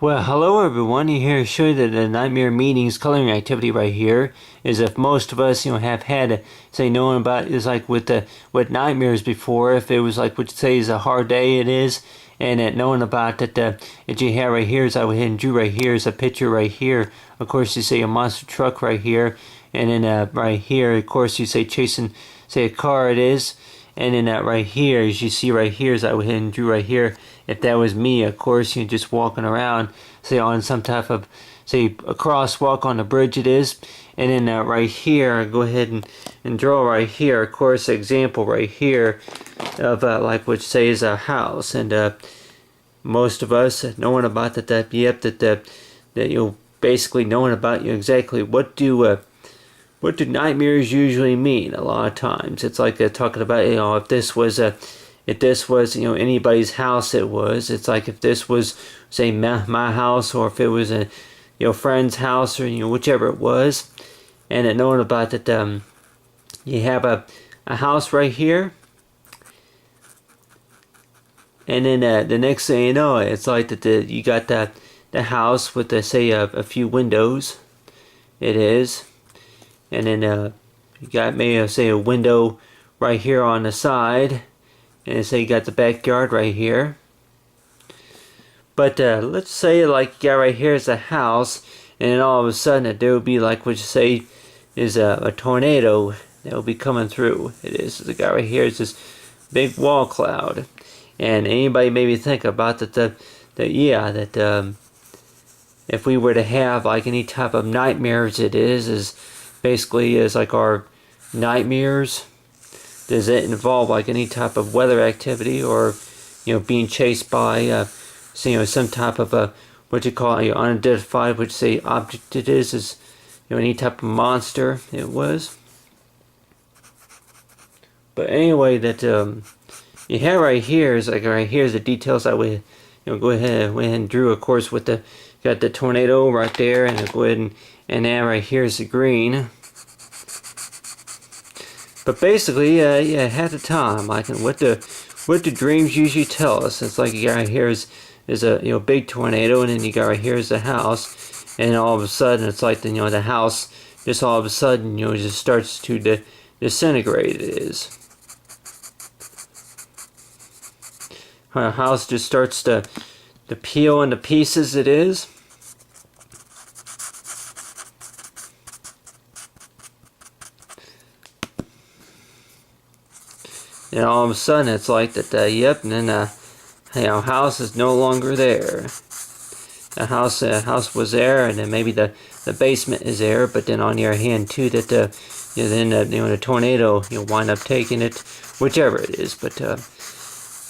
Well, hello everyone. Here to show you that the nightmare meetings coloring activity right here is if most of us, have had, say, knowing about is like with nightmares before. If it was like what you say is a hard day, it is, and knowing about that that you have right here is I went ahead and drew right here is a picture right here. Of course, you say a monster truck right here, and then right here, of course, you say chasing, say a car. It is. And then right here, as you see right here, as I went ahead and drew right here, if that was me, of course, you're just walking around, say on some type of, say a crosswalk on the bridge it is. And then right here, I go ahead and draw right here, of course, example right here of like what say is a house. And most of us knowing about that basically knowing about exactly what do nightmares usually mean? A lot of times, it's like talking about if this was anybody's house. It's like if this was say my house, or if it was a friend's house, or whichever it was, and then knowing about that you have a house right here, and then the next thing you know, it's like that you got the house with say a few windows. It is. And then you got maybe say a window right here on the side, and say you got the backyard right here. But let's say like you got right here is a house, and then all of a sudden there will be like what you say is a tornado that will be coming through. It is the guy right here is this big wall cloud, and anybody maybe think about that if we were to have like any type of nightmares, it is basically is like our nightmares. Does it involve like any type of weather activity, or being chased by some type of what you call unidentified, which say object it is any type of monster it was. But anyway, that you have right here is like right here is the details I would go ahead and drew, of course, with the got the tornado right there, and I'll go ahead and now right here is the green. But basically, half the time, like what the dreams usually tell us, it's like you got right here is a big tornado, and then you got right here is the house, and all of a sudden it's like the house just all of a sudden just starts to disintegrate. It is. Our house just starts to peel into pieces. It is. And all of a sudden it's like that, yep, and then house is no longer there. The house was there, and then maybe the basement is there, but then on the other hand too, that the tornado wind up taking it, whichever it is. But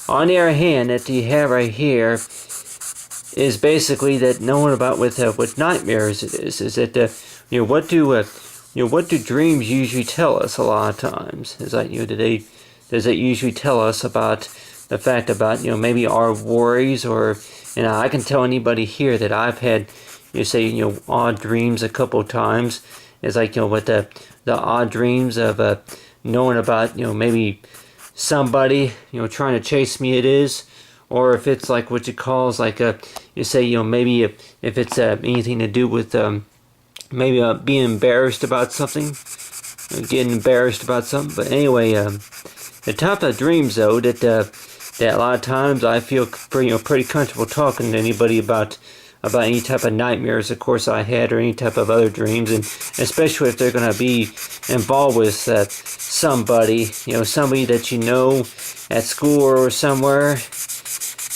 on the other hand, that you have right here is basically that knowing about with nightmares it is that what do dreams usually tell us a lot of times? Is like does it usually tell us about the fact about maybe our worries, or I can tell anybody here that I've had odd dreams a couple of times. It's like with the odd dreams of knowing about maybe somebody trying to chase me. It is. Or if it's like what you call is like you say maybe if it's anything to do with maybe being embarrassed about something, getting embarrassed about something. But anyway, the type of dreams though that a lot of times I feel pretty comfortable talking to anybody about any type of nightmares, of course, I had, or any type of other dreams, and especially if they're going to be involved with somebody, somebody that at school or somewhere,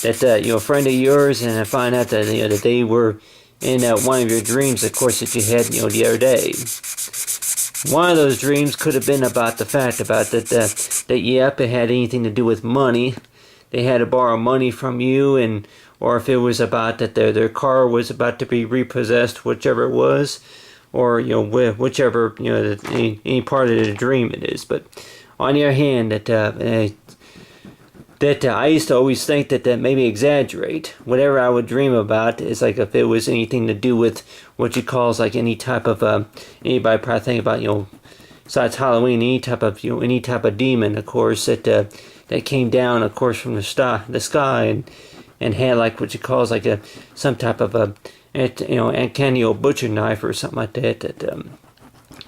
that a friend of yours, and I find out that that they were in one of your dreams, of course, that you had the other day. One of those dreams could have been about the fact about that yep, it had anything to do with money. They had to borrow money from you, or if it was about that their car was about to be repossessed, whichever it was, or whichever any part of the dream it is. But on the other hand, that I used to always think that maybe exaggerate whatever I would dream about. Is like if it was anything to do with what you call like any type of anybody probably think about besides Halloween, any type of demon, of course, that came down, of course, from the sky, and had like what you call is like some type of a uncanny old butcher knife or something like that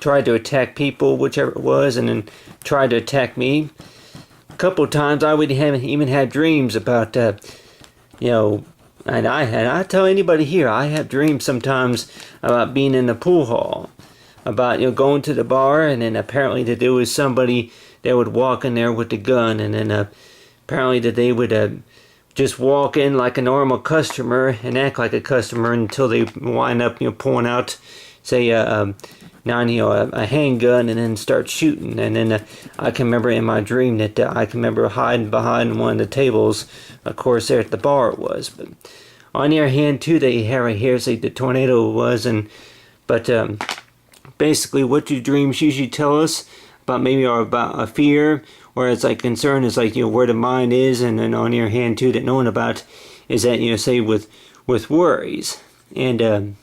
tried to attack people, whichever it was, and then tried to attack me. A couple of times I would even have dreams about and I tell anybody here, I have dreams sometimes about being in the pool hall, about going to the bar, and then apparently that there was somebody that would walk in there with the gun, and then apparently that they would just walk in like a normal customer and act like a customer until they wind up pulling out, say a handgun and then start shooting. And then I can remember in my dream that I can remember hiding behind one of the tables, of course there at the bar it was. But on the other hand too, they have right here say the tornado was, but basically what do dreams usually tell us about, maybe or about a fear, or it's like concern is like where the mind is. And then on the other hand too, that knowing about is that say with worries, and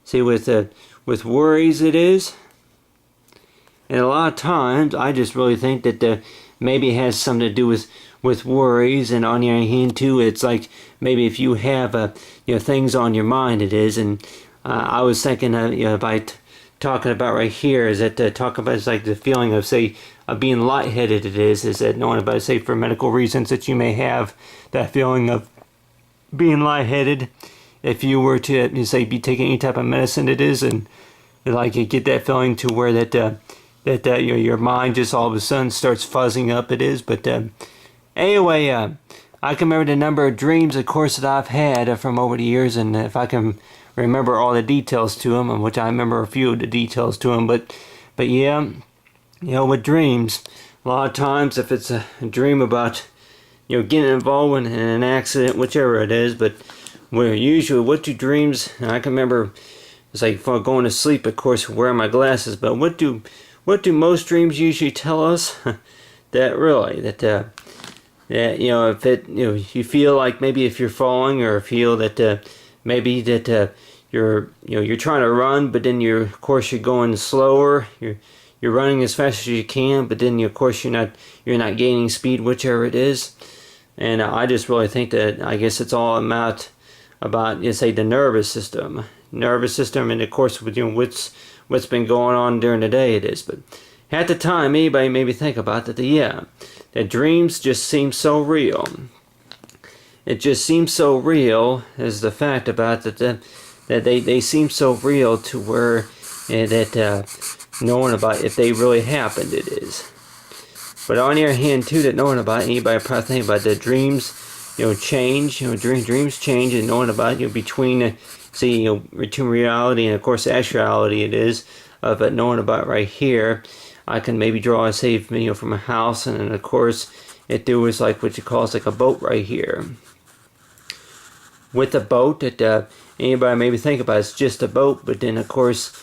say with worries it is. And a lot of times I just really think that maybe it has something to do with worries. And on the other hand too, it's like maybe if you have things on your mind it is. And I was thinking about talking about right here is that talking about is like the feeling of say being lightheaded it is that knowing about say for medical reasons that you may have that feeling of being lightheaded if you were to say be taking any type of medicine it is, and like you get that feeling to where that your mind just all of a sudden starts fuzzing up it is. But anyway, I can remember the number of dreams of course that I've had from over the years, and if I can remember all the details to them, which I remember a few of the details to them, but yeah, with dreams, a lot of times if it's a dream about getting involved in an accident, whichever it is, but where usually what do dreams, and I can remember it's like for going to sleep of course wearing my glasses, but what do most dreams usually tell us? That really that if it you feel like maybe if you're falling, or feel that maybe that you're trying to run, but then of course you're going slower. You're running as fast as you can, but then of course you're not gaining speed, whichever it is. And I just really think that I guess it's all about say the nervous system, and of course with what's been going on during the day it is. But at the time, anybody maybe think about that. That dreams just seem so real. It just seems so real is the fact about that they seem so real to where that knowing about if they really happened it is. But on the other hand too, that knowing about anybody probably think about the dreams change, dreams change, and knowing about between between reality and of course actuality it is, but knowing about right here I can maybe draw a say from a house, and then of course if there was like what you call like a boat right here. With a boat that anybody maybe think about it's just a boat, but then of course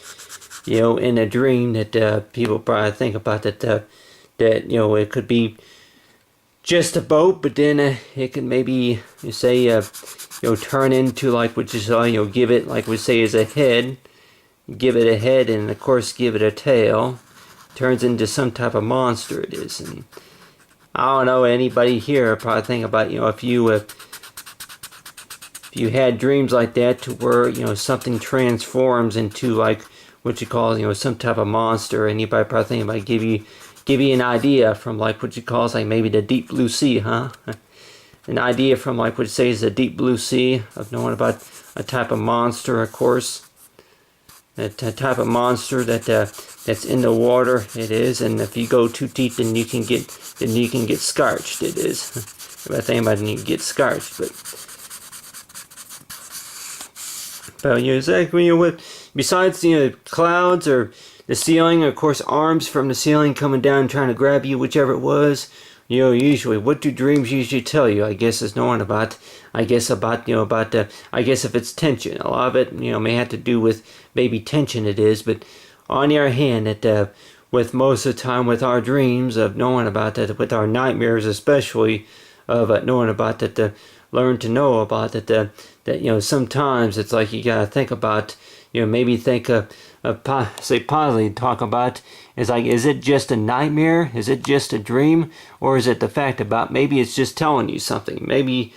in a dream that people probably think about that it could be just a boat, but then it could maybe turn into like what you saw, give it like we say is a head, give it a head, and of course give it a tail, turns into some type of monster it is. And I don't know, anybody here probably think about if you had dreams like that to where something transforms into like what you call some type of monster, and anybody probably think about give you an idea from like what you call like maybe the deep blue sea, huh? An idea from like what you say is the deep blue sea of knowing about a type of monster, of course. A type of monster that's in the water it is, and if you go too deep then you can get scorched it is. If I think about it, you can get scorched, but exactly besides clouds or the ceiling, of course arms from the ceiling coming down trying to grab you, whichever it was, usually what do dreams usually tell you? I guess is knowing about I guess if it's tension, a lot of it may have to do with maybe tension it is. But on the other hand, that with most of the time with our dreams of knowing about that, with our nightmares especially, of knowing about that, learn to know about that sometimes it's like you gotta think about maybe think say positively talk about is like, is it just a nightmare, is it just a dream, or is it the fact about maybe it's just telling you something, maybe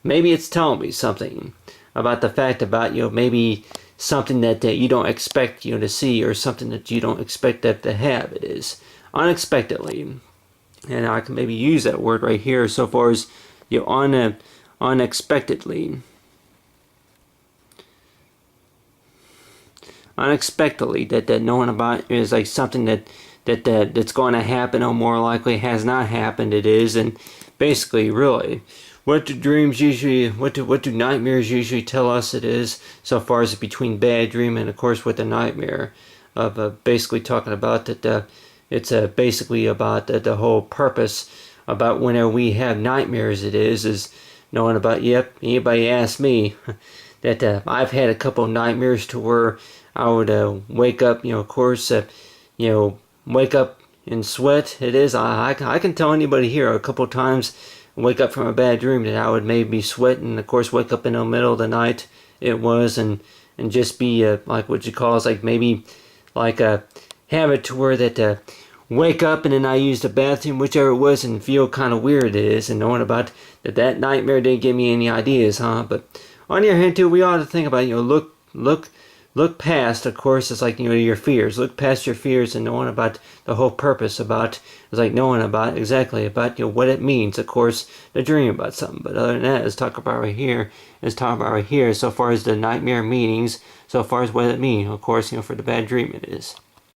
maybe it's telling me something about the fact about, maybe something that you don't expect, to see, or something that you don't expect that to have. It is unexpectedly. And I can maybe use that word right here so far as, unexpectedly. Unexpectedly, that knowing about is like something that's going to happen, or more likely has not happened. It is. And basically, really, what do nightmares usually tell us it is, so far as between bad dream and, of course, with the nightmare of basically talking about that it's basically about the whole purpose about whenever we have nightmares. It is knowing about, yep, anybody ask me that I've had a couple of nightmares to where I would wake up, of course, wake up in sweat. It is. I can tell anybody here a couple of times, wake up from a bad dream, that I would maybe be sweating. Of course, wake up in the middle of the night. It was, and just be like what you call is like maybe like a habit to where that wake up and then I use the bathroom, whichever it was, and feel kind of weird. It is, and knowing about that nightmare didn't give me any ideas, huh? But on the other hand, too, we ought to think about, look past, of course, it's like, your fears. Look past your fears and knowing about the whole purpose about, it's like knowing about exactly about, what it means, of course, to dream about something. But other than that, let's talk about right here, so far as the nightmare meanings, so far as what it means, of course, for the bad dream it is.